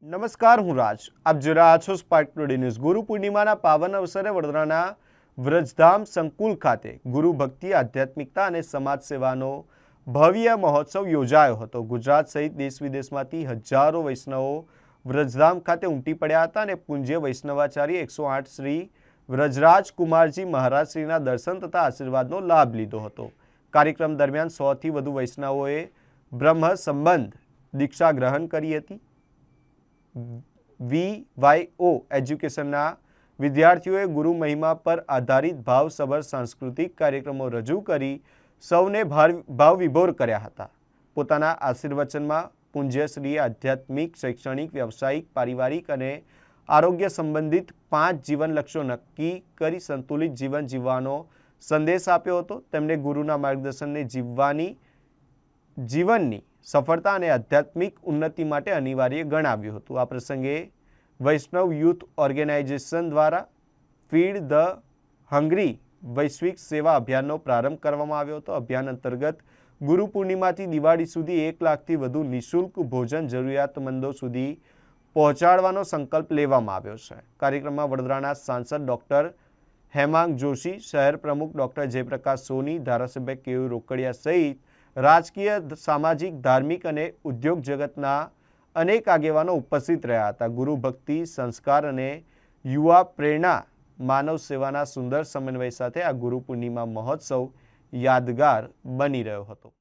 નમસ્કાર, હું રાજ. આપ જોઈ રહ્યા છો સ્પાર્ક ટુડે ન્યૂઝ. ગુરુ પૂર્ણિમાના પાવન અવસરે વડોદરાના વ્રજધામ સંકુલ ખાતે ગુરુ ભક્તિ, આધ્યાત્મિકતા અને સમાજ સેવાનો ભવ્ય મહોત્સવ યોજાયો હતો. ગુજરાત સહિત દેશ વિદેશમાંથી હજારો વૈષ્ણવો વ્રજધામ ખાતે ઉમટી પડ્યા હતા અને પૂજ્ય વૈષ્ણવાચાર્ય 108 શ્રી વ્રજરાજ કુમારજી મહારાજ શ્રીના દર્શન તથા આશીર્વાદનો લાભ લીધો હતો. કાર્યક્રમ દરમિયાન 100થી વધુ વૈષ્ણવોએ બ્રહ્મ સંબંધ દીક્ષા ગ્રહણ કરી હતી. VYO એજ્યુકેશનના વિદ્યાર્થીઓએ ગુરુ મહિમા પર આધારિત ભાવસભર સાંસ્કૃતિક કાર્યક્રમો રજૂ કરી સૌને ભાવ વિભોર કર્યા હતા. પોતાના આશીર્વચનમાં પૂજ્યશ્રીએ આધ્યાત્મિક, શૈક્ષણિક, વ્યવસાયિક, પારિવારિક અને આરોગ્ય સંબંધિત 5 જીવન લક્ષ્યો નક્કી કરી સંતુલિત જીવન જીવવાનો સંદેશ આપ્યો હતો. તેમણે ગુરુના માર્ગદર્શનને જીવનની સફળતા અને આધ્યાત્મિક ઉન્નતિ માટે અનિવાર્ય ગણાવ્યું હતું. આ પ્રસંગે વૈષ્ણવ યુથ ઓર્ગેનાઇઝેશન દ્વારા ફીડ ધ હંગ્રી વૈશ્વિક સેવા અભિયાનનો પ્રારંભ કરવામાં આવ્યો હતો. અભિયાન અંતર્ગત ગુરુ પૂર્ણિમાથી દિવાળી સુધી 1 લાખથી વધુ નિઃશુલ્ક ભોજન જરૂરિયાતમંદો સુધી પહોંચાડવાનો સંકલ્પ લેવામાં આવ્યો છે. કાર્યક્રમમાં વડોદરાના સાંસદ ડૉક્ટર હેમાંગ જોશી, શહેર પ્રમુખ ડૉક્ટર જયપ્રકાશ સોની, ધારાસભ્ય કેયુ રોકડિયા સહિત રાજકીય, સામાજિક, ધાર્મિક અને ઉદ્યોગ જગતના અનેક આગેવાનો ઉપસ્થિત રહ્યા હતા. ગુરુ ભક્તિ, સંસ્કાર અને યુવા પ્રેરણા માનવ સેવાના સુંદર સમન્વય સાથે આ ગુરુ પૂર્ણિમા મહોત્સવ યાદગાર બની રહ્યો હતો.